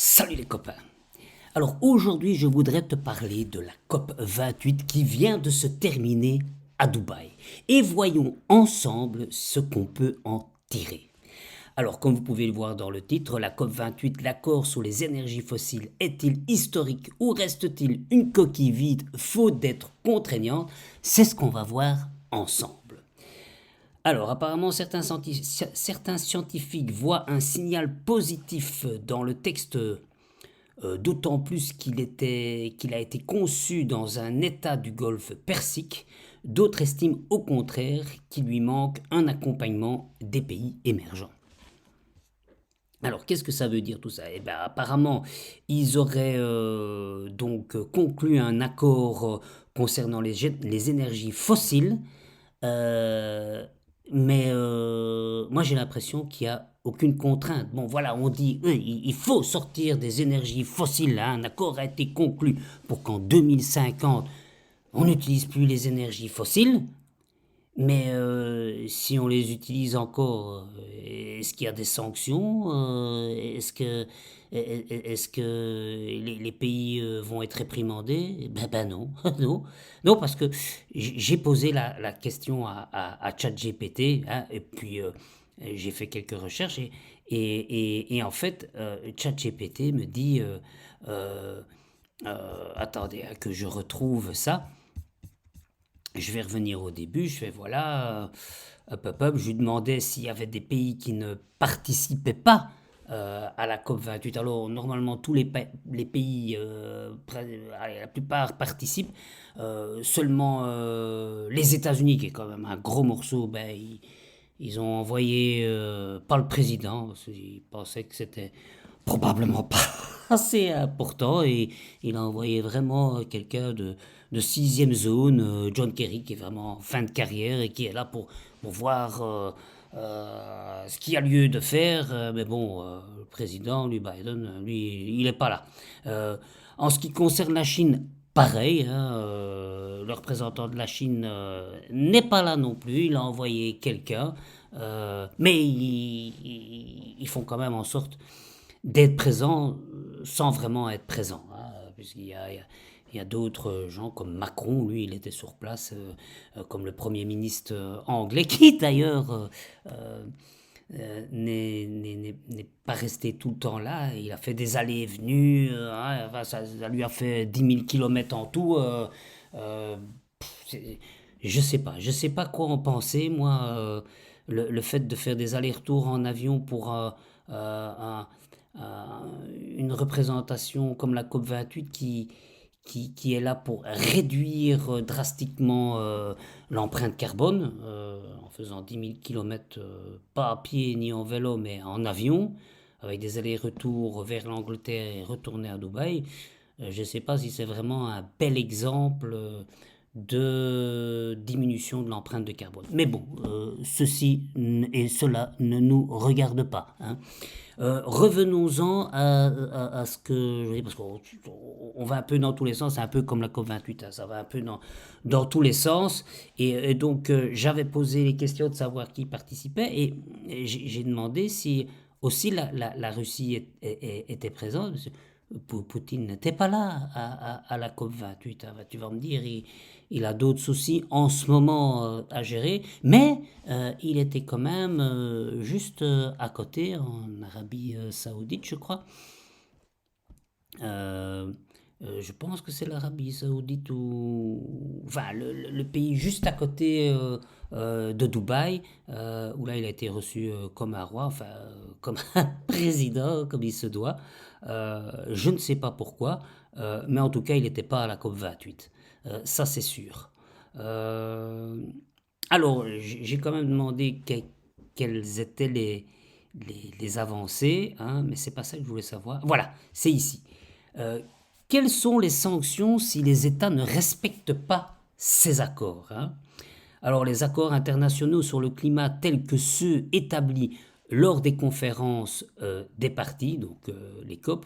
Salut les copains. Alors aujourd'hui je voudrais te parler de la COP 28 qui vient de se terminer à Dubaï. Et voyons ensemble ce qu'on peut en tirer. Alors comme vous pouvez le voir dans le titre, la COP 28, l'accord sur les énergies fossiles est-il historique ou reste-t-il une coquille vide faute d'être contraignante? C'est ce qu'on va voir ensemble. Alors, apparemment, certains scientifiques voient un signal positif dans le texte, d'autant plus qu'il a été conçu dans un état du golfe Persique. D'autres estiment au contraire qu'il lui manque un accompagnement des pays émergents. Alors, qu'est-ce que ça veut dire tout ça? Eh bien, apparemment, ils auraient donc conclu un accord concernant les énergies fossiles, euh, mais moi j'ai l'impression qu'il n'y a aucune contrainte. Bon voilà, on dit il faut sortir des énergies fossiles, là. Un accord a été conclu pour qu'en 2050 on n'utilise plus les énergies fossiles. Mais si on les utilise encore, est-ce qu'il y a des sanctions? Est-ce que les pays vont être réprimandés? Ben non, non, non, parce que j'ai posé la question à ChatGPT, hein, et puis j'ai fait quelques recherches et en fait ChatGPT me dit, attendez, hein, que je retrouve ça. Je vais revenir au début, je fais voilà, je lui demandais s'il y avait des pays qui ne participaient pas à la COP 28. Alors normalement tous les pays, la plupart participent, seulement les États-Unis, qui est quand même un gros morceau, ben, ils ont envoyé pas le président, parce qu'ils pensaient que c'était probablement pas assez important, et il a envoyé vraiment quelqu'un de sixième zone, John Kerry, qui est vraiment en fin de carrière et qui est là pour voir ce qu'il y a lieu de faire. Mais bon, le président, lui, Biden, lui, il n'est pas là. En ce qui concerne la Chine, pareil, hein, le représentant de la Chine n'est pas là non plus, il a envoyé quelqu'un, mais ils font quand même en sorte d'être présents sans vraiment être présents, hein, puisqu'il y a d'autres gens comme Macron, lui il était sur place, comme le Premier ministre anglais, qui d'ailleurs n'est pas resté tout le temps là. Il a fait des allées et venues, hein, enfin, ça lui a fait 10 000 kilomètres en tout. Euh, c'est- je sais pas quoi en penser, moi. Le fait de faire des allers-retours en avion pour un, une représentation comme la COP 28 qui est là pour réduire drastiquement l'empreinte carbone, en faisant 10 000 kilomètres, pas à pied ni en vélo, mais en avion, avec des allers-retours vers l'Angleterre et retourner à Dubaï. Je ne sais pas si c'est vraiment un bel exemple de diminution de l'empreinte de carbone. Mais bon, ceci et cela ne nous regarde pas, hein. Revenons-en à ce que je dis, parce qu'on va un peu dans tous les sens, c'est un peu comme la COP 28, hein, ça va un peu dans tous les sens. Et donc, j'avais posé les questions de savoir qui participait, et j'ai demandé si aussi la Russie était présente. Poutine n'était pas là à la COP 28, hein. Tu vas me dire, il a d'autres soucis en ce moment à gérer, mais il était quand même juste à côté, en Arabie Saoudite, je crois. Euh, je pense que c'est l'Arabie Saoudite, ou enfin le pays juste à côté de Dubaï, où là il a été reçu comme un roi, enfin comme un président, comme il se doit. Je ne sais pas pourquoi, mais en tout cas il n'était pas à la COP 28. Ça c'est sûr. Euh, alors j'ai quand même demandé quelles étaient les avancées, hein, mais c'est pas ça que je voulais savoir. Voilà, c'est ici. Euh, Quelles sont les sanctions si les États ne respectent pas ces accords, hein? Alors les accords internationaux sur le climat tels que ceux établis lors des conférences des parties, donc les COP,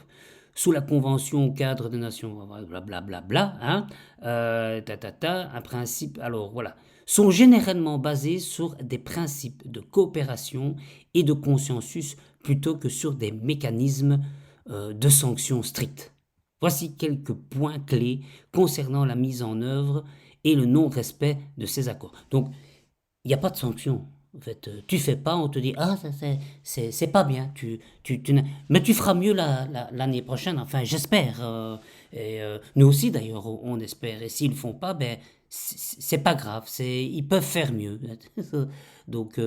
sous la Convention cadre des Nations, blablabla, bla, bla, bla, hein, un principe, alors voilà, sont généralement basés sur des principes de coopération et de consensus plutôt que sur des mécanismes de sanctions strictes. Voici quelques points clés concernant la mise en œuvre et le non-respect de ces accords. Donc, il n'y a pas de sanction. En fait, tu fais pas, on te dit ah ça, c'est pas bien. Mais tu feras mieux l'année prochaine. Enfin, j'espère. Nous aussi d'ailleurs, on espère. Et s'ils le font pas, ben c'est pas grave. Ils peuvent faire mieux. Donc,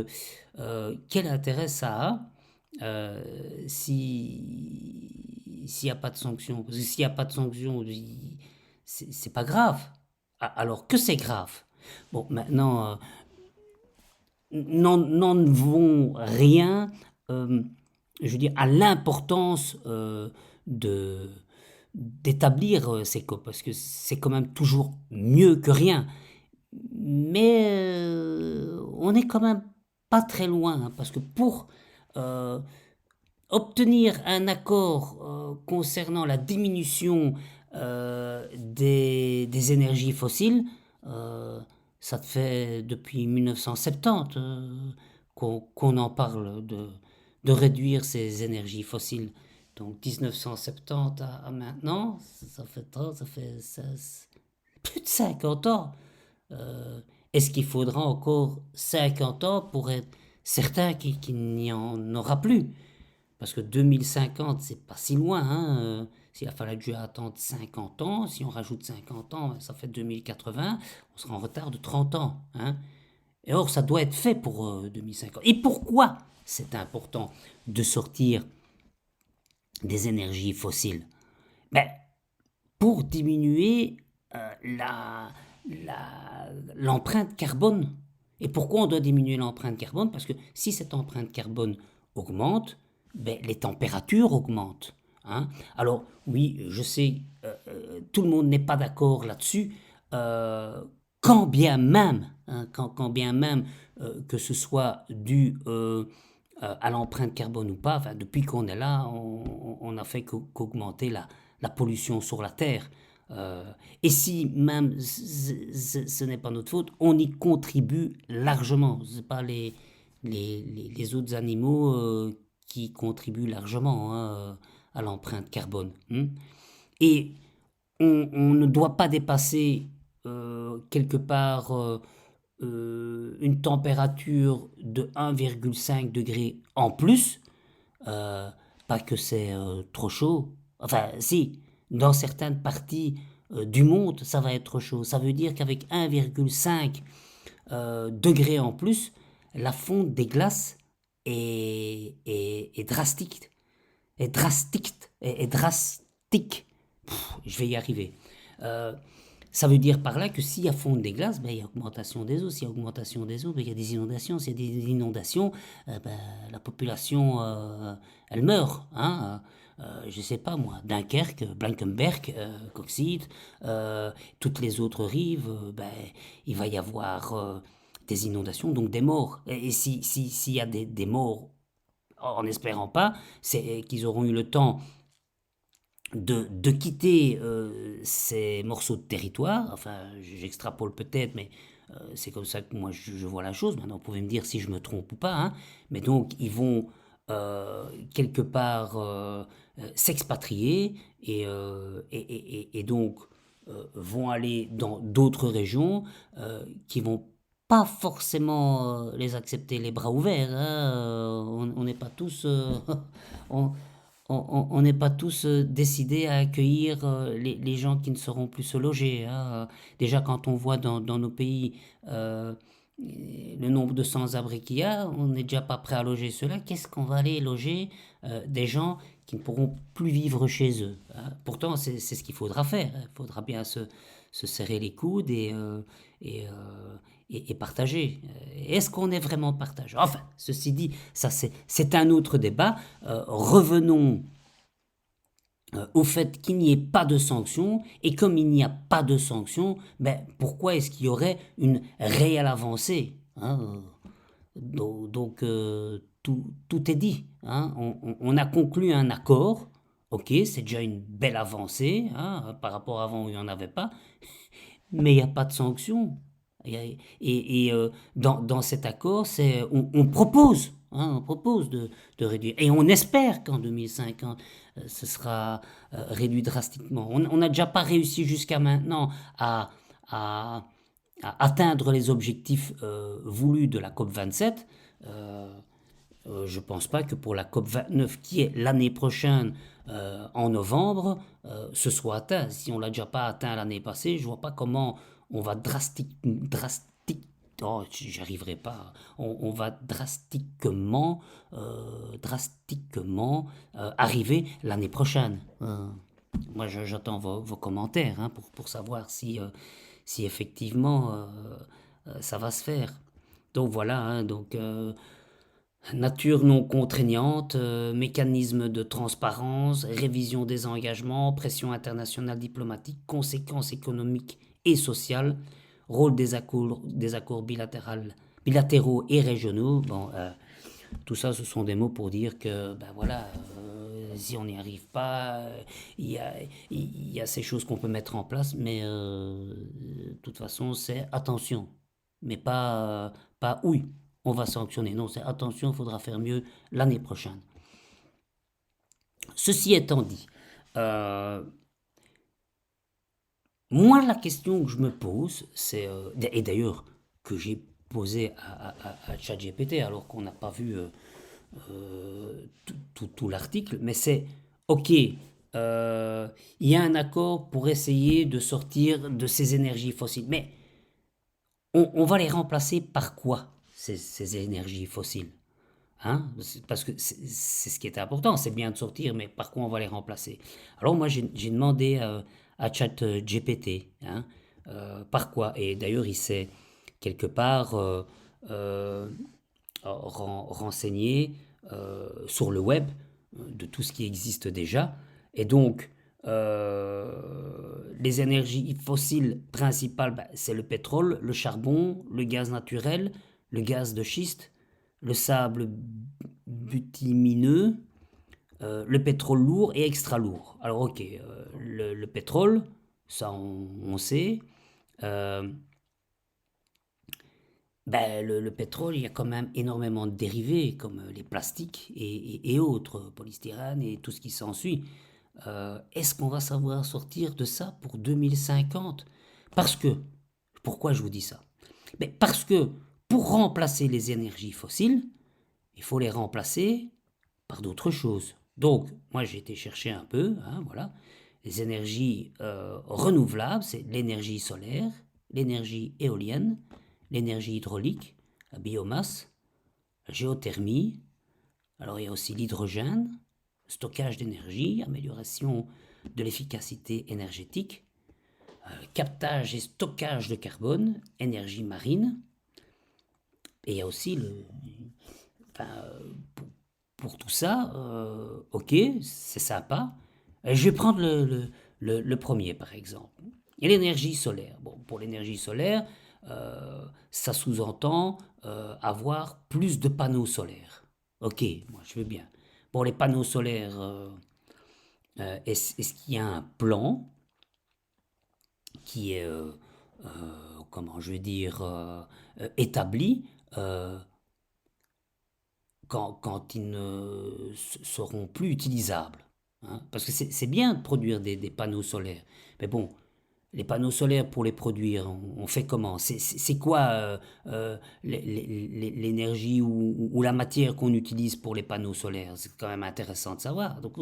quel intérêt ça a s'il n'y a pas de sanction? Parce que s'il n'y a pas de sanction, c'est pas grave. Alors que c'est grave. Bon, maintenant. N'en vont rien, je veux dire, à l'importance de d'établir ces COP, parce que c'est quand même toujours mieux que rien. Mais on est quand même pas très loin, hein, parce que pour euh, obtenir un accord concernant la diminution des énergies fossiles, euh, ça fait depuis 1970 qu'on en parle de réduire ces énergies fossiles. Donc 1970 à maintenant, ça fait plus de 50 ans. Euh, Est-ce qu'il faudra encore 50 ans pour être certain qu'il n'y en aura plus? Parce que 2050, c'est pas si loin. Hein. S'il a fallu que je attendre 50 ans, si on rajoute 50 ans, ça fait 2080, on sera en retard de 30 ans. Hein. Et or, ça doit être fait pour 2050. Et pourquoi c'est important de sortir des énergies fossiles? Ben, pour diminuer l'empreinte carbone. Et pourquoi on doit diminuer l'empreinte carbone? Parce que si cette empreinte carbone augmente, ben, les températures augmentent. Hein. Alors oui, je sais, tout le monde n'est pas d'accord là-dessus, quand bien même, hein, quand bien même que ce soit dû à l'empreinte carbone ou pas, enfin, depuis qu'on est là, on n'a fait qu'augmenter la pollution sur la Terre. Et si même ce n'est pas notre faute, on y contribue largement. Ce pas les autres animaux qui contribuent largement, hein, à l'empreinte carbone. Hein. Et on ne doit pas dépasser quelque part une température de 1,5 degré en plus. Euh, Pas que c'est trop chaud. Enfin, si, dans certaines parties du monde, ça va être trop chaud. Ça veut dire qu'avec 1,5 degré en plus, la fonte des glaces est drastique. Est drastique. Est drastique. Je vais y arriver. Euh, Ça veut dire par là que s'il y a fonte des glaces, ben, il y a augmentation des eaux. S'il y a augmentation des eaux, ben, il y a des inondations. S'il y a des inondations, ben, la population, elle meurt. Hein. Je sais pas moi, Dunkerque, Blankenberg, Coxide, toutes les autres rives, ben, il va y avoir des inondations, donc des morts. Et s'il y a des morts, en espérant pas, c'est qu'ils auront eu le temps de quitter ces morceaux de territoire. Enfin, j'extrapole peut-être, mais c'est comme ça que moi je vois la chose. Maintenant, vous pouvez me dire si je me trompe ou pas. Hein. Mais donc, ils vont quelque part s'expatrier et donc vont aller dans d'autres régions qui vont pas forcément les accepter les bras ouverts. Hein. On n'est pas tous on, on n'est pas tous décidés à accueillir les gens qui ne seront plus se loger. Hein. Déjà, quand on voit dans nos pays le nombre de sans-abri qu'il y a, on n'est déjà pas prêt à loger ceux-là. Qu'est-ce qu'on va aller loger des gens qui ne pourront plus vivre chez eux? Hein. Pourtant, c'est ce qu'il faudra faire. Il faudra bien se serrer les coudes et, euh, et partager. Est-ce qu'on est vraiment partagé? Enfin, ceci dit, ça c'est un autre débat. Revenons au fait qu'il n'y ait pas de sanctions, et comme il n'y a pas de sanctions, ben, pourquoi est-ce qu'il y aurait une réelle avancée? Hein. Donc, tout est dit. Hein. On a conclu un accord, ok, c'est déjà une belle avancée, hein, par rapport à avant où il n'y en avait pas, mais il n'y a pas de sanctions. Dans cet accord, on propose, hein, on propose de réduire. Et on espère qu'en 2050, ce sera réduit drastiquement. On n'a déjà pas réussi jusqu'à maintenant à, à, à atteindre les objectifs voulus de la COP27. Je ne pense pas que pour la COP29, qui est l'année prochaine, en novembre, ce soit atteint. Si on ne l'a déjà pas atteint l'année passée, je ne vois pas comment on va oh, j'arriverai pas. On va drastiquement arriver l'année prochaine. Moi, j'attends vos commentaires, hein, pour savoir si effectivement ça va se faire. Donc voilà, hein, donc nature non contraignante, mécanisme de transparence, révision des engagements, pression internationale diplomatique, conséquences économiques et sociales, rôle des accords bilatéraux et régionaux. Bon, tout ça, ce sont des mots pour dire que, ben voilà, si on n'y arrive pas, il y a ces choses qu'on peut mettre en place, mais de toute façon, c'est attention, mais pas oui, on va sanctionner. Non, c'est attention, il faudra faire mieux l'année prochaine. Ceci étant dit, euh, moi, la question que je me pose, c'est, et d'ailleurs que j'ai posée à ChatGPT, alors qu'on n'a pas vu tout l'article, mais c'est, ok, il y a un accord pour essayer de sortir de ces énergies fossiles, mais on va les remplacer par quoi, ces énergies fossiles? Hein? Parce que c'est ce qui est important, c'est bien de sortir, mais par quoi on va les remplacer? Alors moi, j'ai demandé à ChatGPT, hein, par quoi, et d'ailleurs, il s'est quelque part euh, renseigné sur le web de tout ce qui existe déjà. Et donc, les énergies fossiles principales, ben, c'est le pétrole, le charbon, le gaz naturel, le gaz de schiste, le sable bitumineux, le pétrole lourd et extra lourd. Alors ok, le pétrole, ça on sait. Euh, ben, le pétrole, il y a quand même énormément de dérivés comme les plastiques et autres, polystyrène et tout ce qui s'ensuit. Est-ce qu'on va savoir sortir de ça pour 2050? Parce que, pourquoi je vous dis ça? Ben, parce que pour remplacer les énergies fossiles, il faut les remplacer par d'autres choses. Donc, moi j'ai été chercher un peu, hein, voilà. Les énergies renouvelables, c'est l'énergie solaire, l'énergie éolienne, l'énergie hydraulique, la biomasse, la géothermie. Alors il y a aussi l'hydrogène, stockage d'énergie, amélioration de l'efficacité énergétique, captage et stockage de carbone, énergie marine. Et il y a aussi enfin, pour tout ça, ok, c'est sympa. Je vais prendre le premier par exemple. Et l'énergie solaire. Bon, pour l'énergie solaire, ça sous-entend avoir plus de panneaux solaires. Ok, moi je veux bien. Bon, les panneaux solaires, est-ce qu'il y a un plan qui est, comment je vais dire, établi euh, quand ils ne seront plus utilisables, hein? Parce que c'est bien de produire des panneaux solaires. Mais bon, les panneaux solaires, pour les produire, on fait comment? C'est quoi l'énergie ou la matière qu'on utilise pour les panneaux solaires? C'est quand même intéressant de savoir. Donc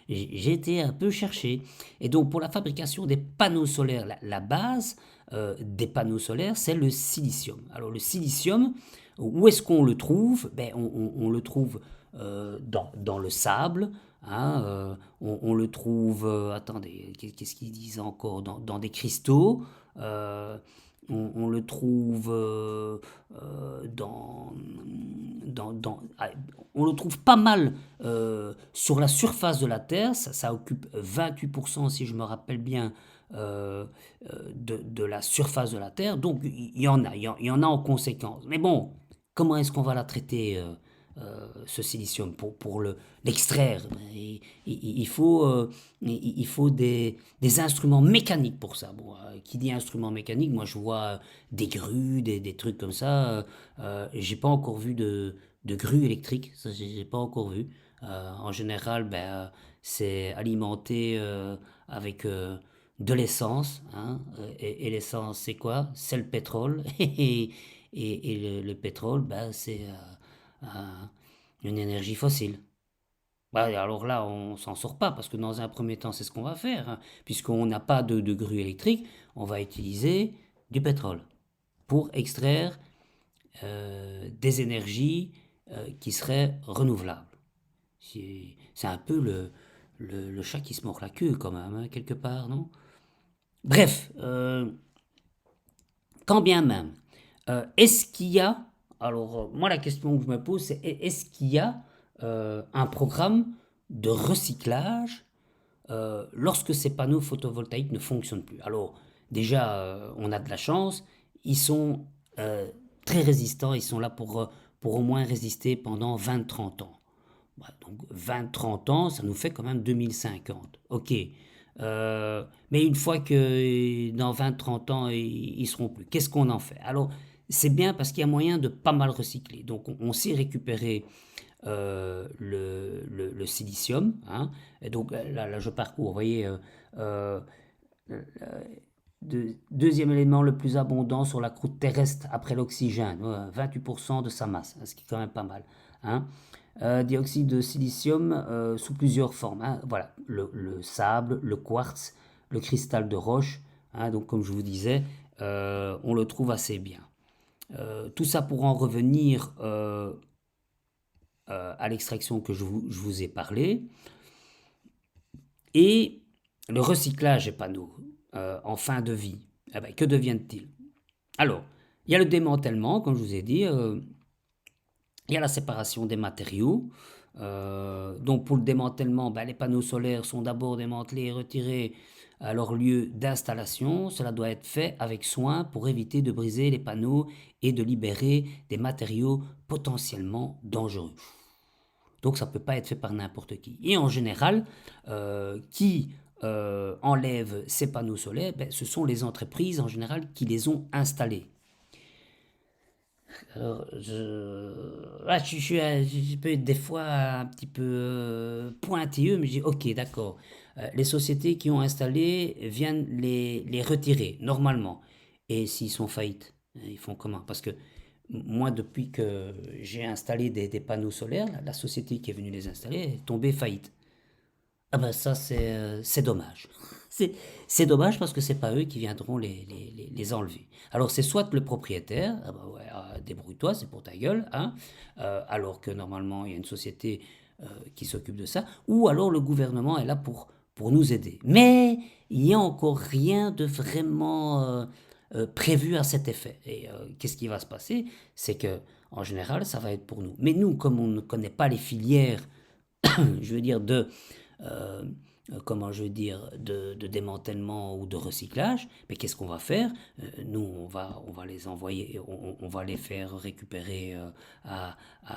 j'ai été un peu chercher. Et donc pour la fabrication des panneaux solaires, la base des panneaux solaires, c'est le silicium. Alors le silicium, où est-ce qu'on le trouve? Ben, on le trouve dans le sable, hein, on le trouve, attendez, qu'est-ce qu'ils disent encore? Dans des cristaux. On le trouve on le trouve pas mal sur la surface de la Terre. Ça occupe 28%, si je me rappelle bien, de la surface de la Terre. Donc il y en a en conséquence. Mais bon, comment est-ce qu'on va la traiter ce silicium, pour l'extraire. Il faut des instruments mécaniques pour ça. Bon, qui dit instruments mécaniques, moi je vois des grues, des trucs comme ça. J'ai pas encore vu de grue électrique, ça j'ai pas encore vu. En général, c'est alimenté avec de l'essence, hein, et l'essence c'est quoi? C'est le pétrole, et le pétrole, c'est une énergie fossile. Alors là, on s'en sort pas, parce que dans un premier temps, c'est ce qu'on va faire, hein. Puisqu'on n'a pas de grue électrique, on va utiliser du pétrole pour extraire des énergies qui seraient renouvelables. C'est un peu le chat qui se mord la queue quand même, hein, quelque part, non? Bref, quand bien même, est-ce qu'il y a, alors moi la question que je me pose, c'est est-ce qu'il y a un programme de recyclage lorsque ces panneaux photovoltaïques ne fonctionnent plus? Alors déjà, on a de la chance, ils sont très résistants, ils sont là pour au moins résister pendant 20-30 ans. Donc 20-30 ans, ça nous fait quand même 2050. Ok. Mais une fois que dans 20-30 ans, ils seront plus, qu'est-ce qu'on en fait? Alors, c'est bien parce qu'il y a moyen de pas mal recycler. Donc, on sait récupérer le silicium, hein. Et donc, là, je parcours, vous voyez, euh, deuxième élément le plus abondant sur la croûte terrestre après l'oxygène, 28% de sa masse, ce qui est quand même pas mal, hein. Dioxyde de silicium sous plusieurs formes, hein. Voilà, le sable, le quartz, le cristal de roche, hein. Donc comme je vous disais, on le trouve assez bien. Tout ça pour en revenir à l'extraction que je vous ai parlé. Et le recyclage des panneaux en fin de vie, que deviennent-ils? Alors, il y a le démantèlement, comme je vous ai dit, il y a la séparation des matériaux. Donc pour le démantèlement, les panneaux solaires sont d'abord démantelés et retirés à leur lieu d'installation. Cela doit être fait avec soin pour éviter de briser les panneaux et de libérer des matériaux potentiellement dangereux. Donc ça ne peut pas être fait par n'importe qui. Et en général, qui enlève ces panneaux solaires, ce sont les entreprises en général qui les ont installés. Alors, je peux être des fois un petit peu pointilleux, mais je dis ok, d'accord. Les sociétés qui ont installé viennent les retirer normalement. Et s'ils sont faillites, ils font comment? Parce que moi, depuis que j'ai installé des panneaux solaires, la société qui est venue les installer est tombée faillite. Ah ben ça, c'est dommage. C'est, c'est dommage parce que c'est pas eux qui viendront les enlever. Alors c'est soit le propriétaire, ah ben ouais, débrouille-toi, c'est pour ta gueule, hein, alors que normalement il y a une société qui s'occupe de ça, ou alors le gouvernement est là pour nous aider. Mais il n'y a encore rien de vraiment prévu à cet effet. Et qu'est-ce qui va se passer? C'est que en général, ça va être pour nous. Mais nous, comme on ne connaît pas les filières, je veux dire, euh, comment je veux dire, de démantèlement ou de recyclage, mais qu'est-ce qu'on va faire? Nous, on va les envoyer, on va les faire récupérer à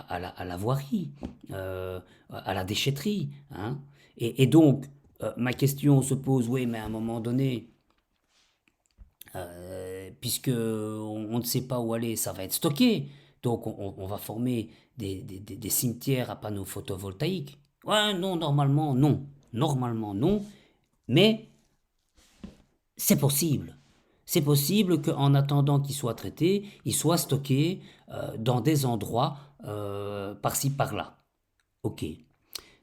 la voirie, à la déchetterie, hein. Et donc, ma question se pose, oui, mais à un moment donné, puisque on ne sait pas où aller, ça va être stocké. Donc on va former des cimetières à panneaux photovoltaïques. Ouais, non, normalement non. Normalement non. Mais c'est possible. C'est possible qu'en attendant qu'ils soient traités, ils soient stockés dans des endroits par-ci par-là. Ok.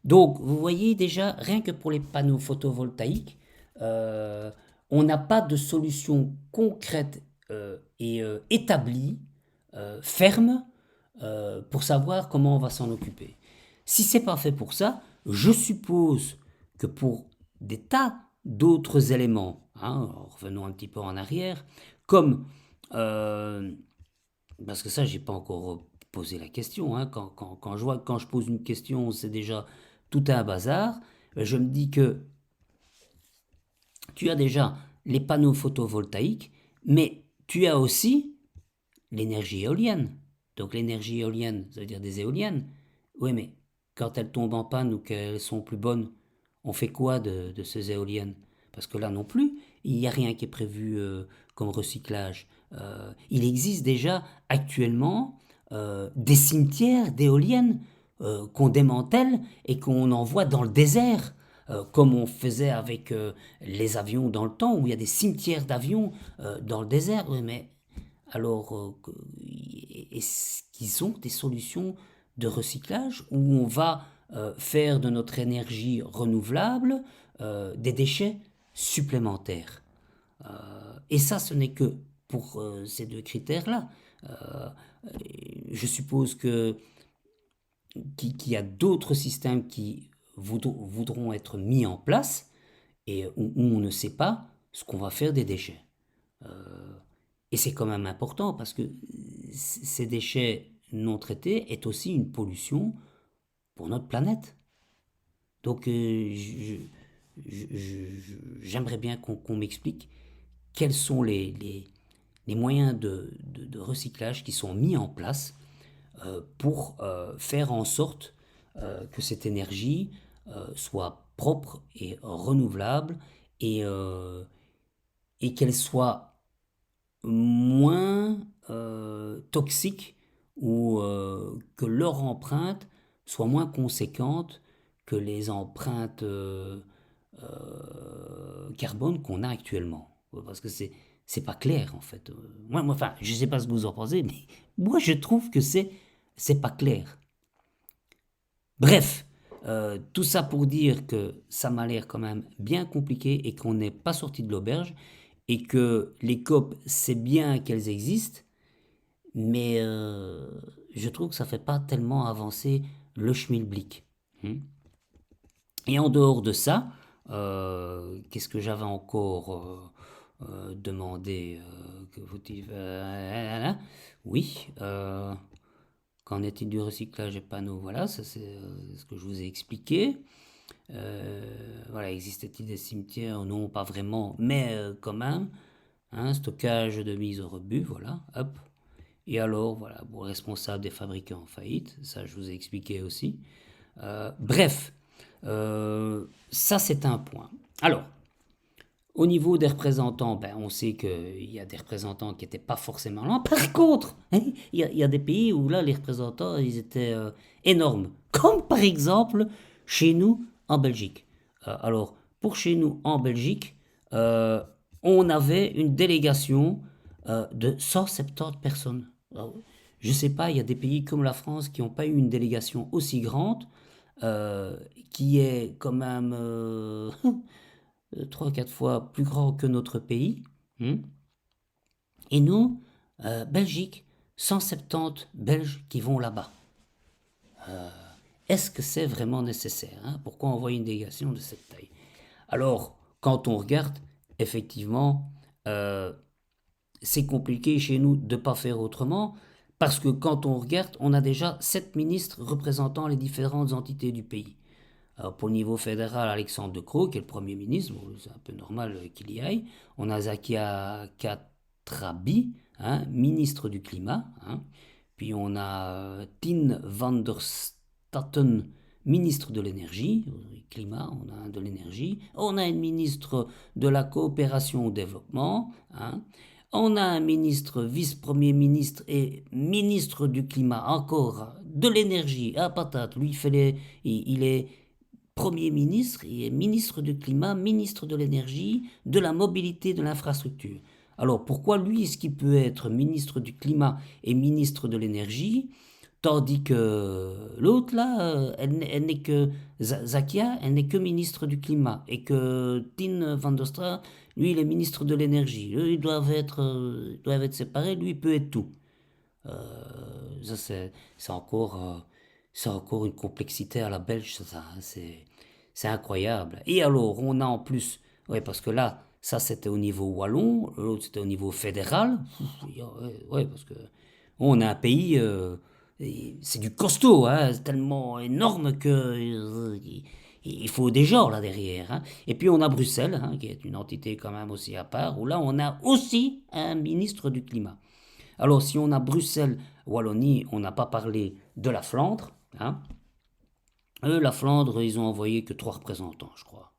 Donc, vous voyez déjà, rien que pour les panneaux photovoltaïques, euh, on n'a pas de solution concrète et établie, ferme, pour savoir comment on va s'en occuper. Si c'est pas fait pour ça, je suppose que pour des tas d'autres éléments, hein, revenons un petit peu en arrière, comme euh, parce que ça, j'ai pas encore posé la question, hein. Quand je vois que quand je pose une question, c'est déjà tout un bazar. Je me dis que tu as déjà les panneaux photovoltaïques, mais tu as aussi l'énergie éolienne. Donc l'énergie éolienne, ça veut dire des éoliennes. Oui, mais quand elles tombent en panne ou qu'elles sont plus bonnes, on fait quoi de ces éoliennes? Parce que là non plus, il n'y a rien qui est prévu comme recyclage. Il existe déjà actuellement des cimetières d'éoliennes qu'on démantèle et qu'on envoie dans le désert, comme on faisait avec les avions dans le temps, où il y a des cimetières d'avions dans le désert. Oui, mais alors, est-ce qu'ils ont des solutions de recyclage où on va faire de notre énergie renouvelable des déchets supplémentaires? Et ça, ce n'est que pour ces deux critères-là. Euh, je suppose qu'il y a d'autres systèmes qui voudront être mis en place et où on ne sait pas ce qu'on va faire des déchets. Et c'est quand même important parce que ces déchets non traités est aussi une pollution pour notre planète. Donc j'aimerais bien qu'on m'explique quels sont les moyens de recyclage qui sont mis en place pour faire en sorte que cette énergie soit propre et renouvelable et, euh, et qu'elle soit moins toxiques ou que leur empreinte soit moins conséquente que les empreintes carbone qu'on a actuellement. Parce que c'est pas clair en fait. Enfin, je sais pas ce que vous en pensez, mais moi je trouve que c'est pas clair. Bref, tout ça pour dire que ça m'a l'air quand même bien compliqué et qu'on n'est pas sorti de l'auberge et que les COP, c'est bien qu'elles existent, mais je trouve que ça fait pas tellement avancer le schmilblick. Hmm. Et en dehors de ça, qu'est-ce que j'avais encore demandé que vous oui, qu'en est-il du recyclage des panneaux? Voilà, ça c'est ce que je vous ai expliqué. Voilà, existe-t-il des cimetières? Non, pas vraiment, mais quand même. Hein, stockage de mise au rebut, voilà, hop. Et alors, voilà, bon, responsable des fabricants en faillite, ça je vous ai expliqué aussi. Bref, ça c'est un point. Alors, au niveau des représentants, ben, on sait qu'il y a des représentants qui n'étaient pas forcément là. Par contre, hein, il y a des pays où là, les représentants, ils étaient énormes. Comme par exemple chez nous en Belgique. Alors, pour chez nous en Belgique, euh, on avait une délégation de 170 personnes. Alors, je ne sais pas, il y a des pays comme la France qui n'ont pas eu une délégation aussi grande, euh, qui est quand même 3 4 fois plus grand que notre pays. Hmm. Et nous, Belgique, 170 Belges qui vont là-bas. Est-ce que c'est vraiment nécessaire, hein? Pourquoi envoyer une délégation de cette taille? Alors, quand on regarde, effectivement, euh, c'est compliqué chez nous de ne pas faire autrement, parce que quand on regarde, on a déjà 7 ministres représentant les différentes entités du pays. Alors pour le niveau fédéral, Alexandre De Croo, qui est le Premier ministre, bon, c'est un peu normal qu'il y aille. On a Zakia Katrabi, hein, ministre du Climat. Hein. Puis on a Tine van der Statten, ministre de l'Énergie. Climat, on a un de l'énergie. On a une ministre de la Coopération au Développement. Hein. On a un ministre, vice-premier ministre et ministre du Climat, encore de l'énergie. Ah, patate, lui, il est Premier ministre, il est ministre du Climat, ministre de l'Énergie, de la Mobilité, de l'Infrastructure. Alors pourquoi lui est-ce qu'il peut être ministre du Climat et ministre de l'Énergie, tandis que l'autre là, elle n'est que Zakia, elle n'est que ministre du Climat et que Tine van der Stra, lui il est ministre de l'Énergie. Eux ils doivent être séparés, lui il peut être tout. Ça c'est encore une complexité à la belge, ça, hein, c'est incroyable. Et alors, on a en plus, ouais, parce que là, ça c'était au niveau wallon, l'autre c'était au niveau fédéral. Ouais, ouais, parce que on a un pays, c'est du costaud, hein, c'est tellement énorme que il faut des gens là derrière. Hein. Et puis on a Bruxelles, hein, qui est une entité quand même aussi à part, où là on a aussi un ministre du climat. Alors, si on a Bruxelles, Wallonie, on n'a pas parlé de la Flandre. Hein. Eux, la Flandre, ils ont envoyé que 3 représentants, je crois.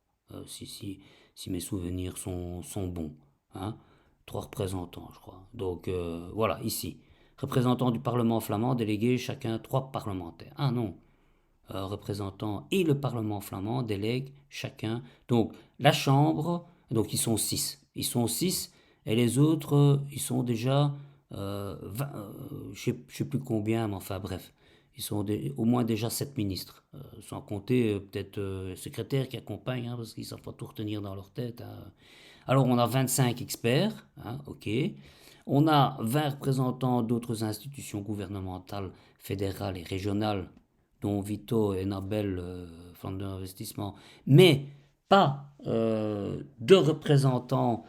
Si mes souvenirs sont bons. Hein. 3 représentants, je crois. Donc voilà, ici. Représentants du Parlement flamand, délégués chacun 3 parlementaires. Ah non, représentants et le Parlement flamand délèguent chacun. Donc la Chambre, donc ils sont 6. Ils sont 6 et les autres, ils sont déjà 20, je ne sais plus combien, mais enfin bref. Ils sont au moins déjà 7 ministres, sans compter peut-être secrétaires qui accompagnent, hein, parce qu'ils ne savent pas tout retenir dans leur tête. Hein. Alors on a 25 experts, hein, ok. On a 20 représentants d'autres institutions gouvernementales, fédérales et régionales, dont Vito et Nabel, Flandre Investissement, mais pas de représentants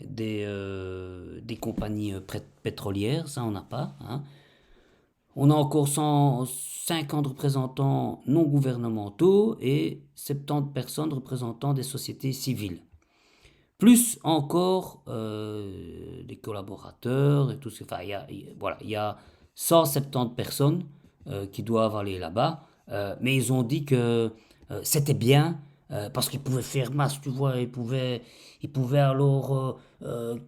des compagnies pétrolières, ça on n'a pas. Hein. On a encore 150 représentants non gouvernementaux et 70 personnes représentant des sociétés civiles. Plus encore des collaborateurs et tout ce. Enfin, voilà, il y a 170 personnes qui doivent aller là-bas, mais ils ont dit que c'était bien parce qu'ils pouvaient faire masse, tu vois, ils pouvaient alors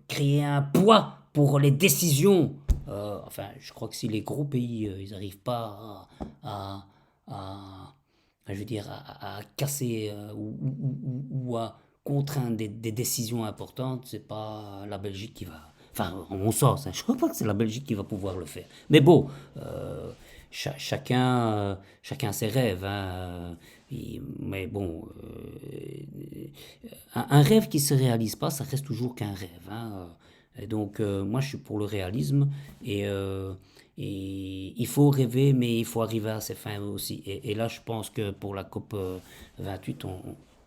créer un poids pour les décisions. Enfin, je crois que si les gros pays, ils n'arrivent pas à, je veux dire, à casser ou à contraindre des décisions importantes, c'est pas la Belgique qui va. Enfin, en mon sens, hein, je ne crois pas que c'est la Belgique qui va pouvoir le faire. Mais bon, chacun ses rêves. Hein, mais bon, un rêve qui ne se réalise pas, ça reste toujours qu'un rêve. Hein. Et donc, moi, je suis pour le réalisme et il faut rêver, mais il faut arriver à ses fins aussi. Et là, je pense que pour la COP 28,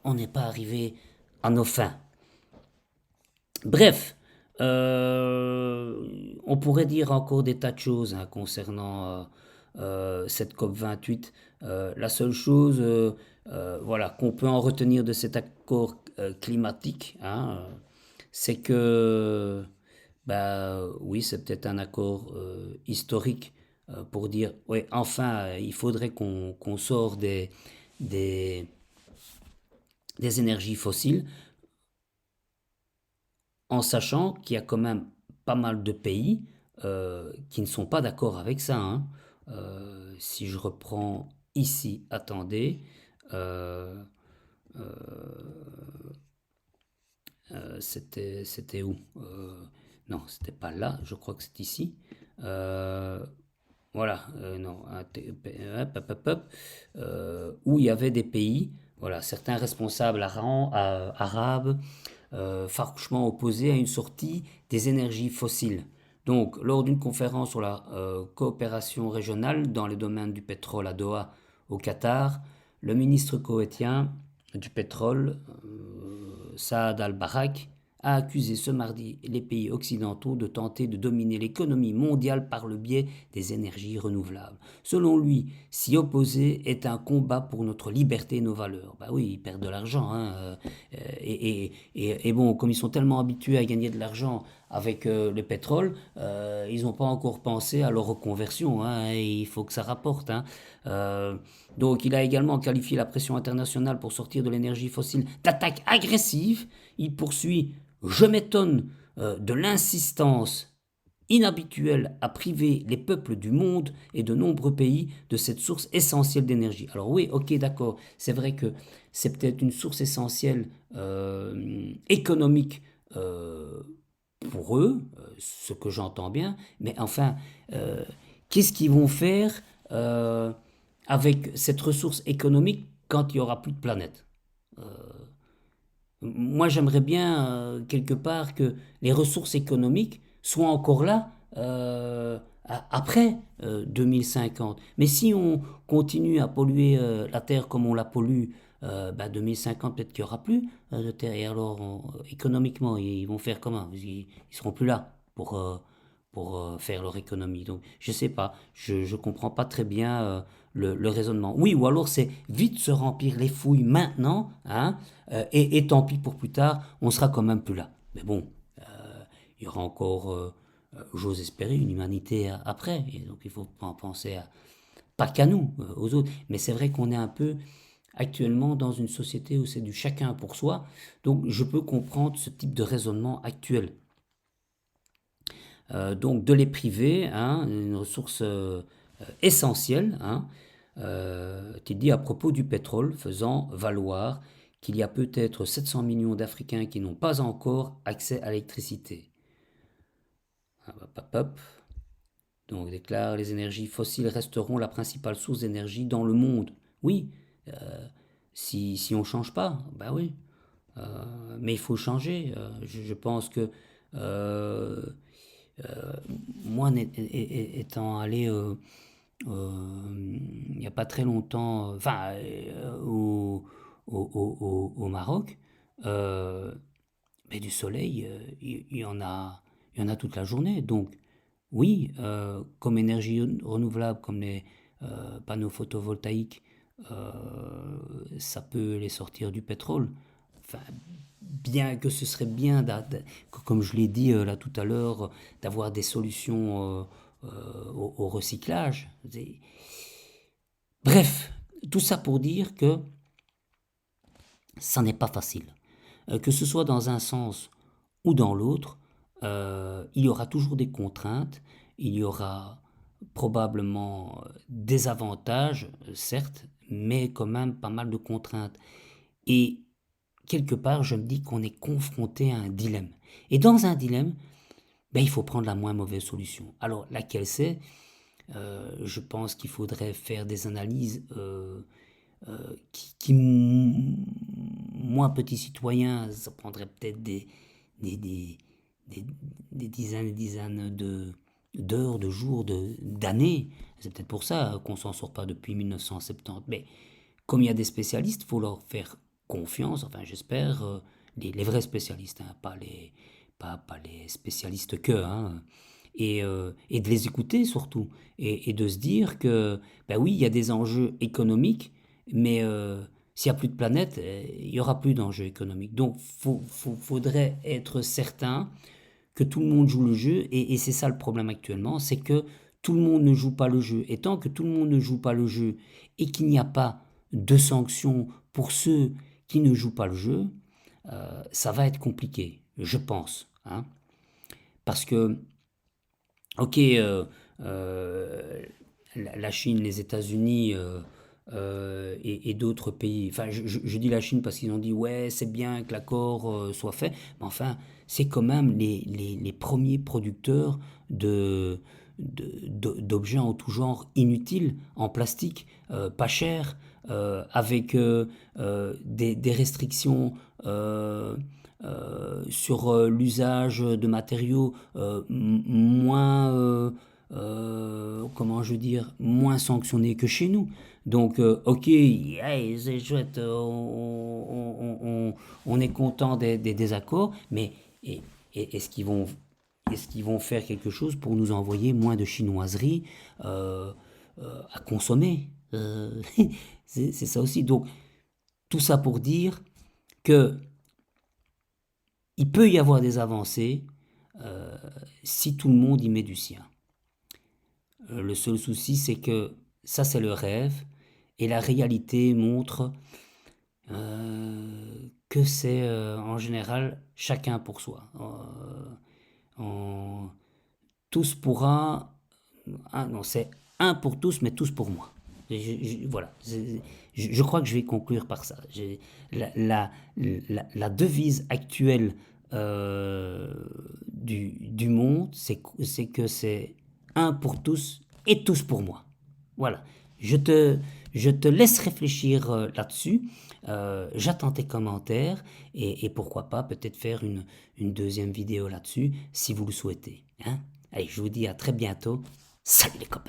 on n'est pas arrivé à nos fins. Bref, on pourrait dire encore des tas de choses hein, concernant cette COP 28. La seule chose voilà, qu'on peut en retenir de cet accord climatique, hein, c'est que, bah, oui, c'est peut-être un accord historique pour dire, ouais, enfin, il faudrait qu'on sorte des, des énergies fossiles en sachant qu'il y a quand même pas mal de pays qui ne sont pas d'accord avec ça. Hein. Si je reprends ici, attendez, euh, c'était où non, c'était pas là, je crois que c'est ici. Euh, voilà, non, hop, hop, hop, où il y avait des pays, voilà, certains responsables arabes farouchement opposés à une sortie des énergies fossiles. Donc, lors d'une conférence sur la coopération régionale dans les domaines du pétrole à Doha, au Qatar, le ministre koweïtien du pétrole, Saad al-Barak, a accusé ce mardi les pays occidentaux de tenter de dominer l'économie mondiale par le biais des énergies renouvelables. Selon lui, s'y opposer est un combat pour notre liberté et nos valeurs. Bah oui, ils perdent de l'argent. Hein, et bon, comme ils sont tellement habitués à gagner de l'argent avec le pétrole, ils n'ont pas encore pensé à leur reconversion. Hein, et il faut que ça rapporte. Hein. Euh, donc il a également qualifié la pression internationale pour sortir de l'énergie fossile d'attaque agressive. Il poursuit: je m'étonne de l'insistance inhabituelle à priver les peuples du monde et de nombreux pays de cette source essentielle d'énergie. Alors oui, ok, d'accord, c'est vrai que c'est peut-être une source essentielle économique pour eux, ce que j'entends bien, mais enfin, euh, qu'est-ce qu'ils vont faire euh, avec cette ressource économique quand il n'y aura plus de planète? Moi, j'aimerais bien, quelque part, que les ressources économiques soient encore là après 2050. Mais si on continue à polluer la Terre comme on la pollue, 2050, peut-être qu'il n'y aura plus de Terre. Et alors, économiquement, ils vont faire comment? Ils seront plus là pour faire leur économie. Donc, je sais pas, je comprends pas très bien le raisonnement. Oui, ou alors c'est vite se remplir les fouilles maintenant, hein, et tant pis pour plus tard, on sera quand même plus là. Mais bon, il y aura encore, j'ose espérer, une humanité après. Et donc, il faut penser pas qu'à nous, aux autres. Mais c'est vrai qu'on est un peu actuellement dans une société où c'est du chacun pour soi. Donc je peux comprendre ce type de raisonnement actuel. Donc de les priver, hein, une ressource essentielle, hein, qui dit à propos du pétrole, faisant valoir qu'il y a peut-être 700 millions d'Africains qui n'ont pas encore accès à l'électricité. Hop, hop, hop. Donc déclare les énergies fossiles resteront la principale source d'énergie dans le monde. Oui, si on ne change pas, bah oui. Mais il faut changer. Je pense que euh, moi, étant allé il n'y a pas très longtemps, enfin, au Maroc, euh, mais du soleil, il y en a, il y en a toute la journée. Donc, oui, comme énergie renouvelable, comme les panneaux photovoltaïques, euh, ça peut les sortir du pétrole. Enfin, bien que ce serait bien, comme je l'ai dit là tout à l'heure, d'avoir des solutions au recyclage. Bref, tout ça pour dire que ça n'est pas facile. Que ce soit dans un sens ou dans l'autre, il y aura toujours des contraintes, il y aura probablement des avantages, certes, mais quand même pas mal de contraintes. Et quelque part, je me dis qu'on est confronté à un dilemme. Et dans un dilemme, ben, il faut prendre la moins mauvaise solution. Alors, laquelle c'est? Je pense qu'il faudrait faire des analyses qui, moi, petit citoyen, ça prendrait peut-être des, des, des, des dizaines et dizaines d'heures, de jours, d'années. C'est peut-être pour ça qu'on s'en sort pas depuis 1970. Mais comme il y a des spécialistes, il faut leur faire confiance, enfin j'espère, les vrais spécialistes, hein, pas les spécialistes que, hein, et de les écouter surtout, et de se dire que, ben oui, il y a des enjeux économiques, mais s'il n'y a plus de planète, il n'y aura plus d'enjeux économiques. Donc faudrait être certain que tout le monde joue le jeu, et c'est ça le problème actuellement, c'est que tout le monde ne joue pas le jeu. Et tant que tout le monde ne joue pas le jeu, et qu'il n'y a pas de sanctions pour ceux qui ne jouent pas le jeu, ça va être compliqué, je pense. Hein. Parce que, ok, la Chine, les États-Unis et d'autres pays, enfin je dis la Chine parce qu'ils ont dit ouais c'est bien que l'accord soit fait, mais enfin c'est quand même les premiers producteurs d'objets en tout genre inutiles, en plastique, pas cher, avec des restrictions sur l'usage de matériaux moins, comment je veux dire, moins sanctionnés que chez nous. Donc, ok, hey, c'est chouette, on est content des désaccords, mais et- est-ce qu'ils vont faire quelque chose pour nous envoyer moins de chinoiseries à consommer? C'est ça aussi. Donc, tout ça pour dire que il peut y avoir des avancées euh, si tout le monde y met du sien. Le seul souci, c'est que ça, c'est le rêve, et la réalité montre que c'est en général chacun pour soi. On- tous pour un, non, c'est un pour tous, mais tous pour moi. Voilà, je crois que je vais conclure par ça. La, la, la devise actuelle du monde, c'est que c'est un pour tous et tous pour moi. Voilà, je te, je te laisse réfléchir là-dessus. J'attends tes commentaires, et pourquoi pas peut-être faire une deuxième vidéo là-dessus si vous le souhaitez. Hein. Allez, je vous dis à très bientôt. Salut les copains!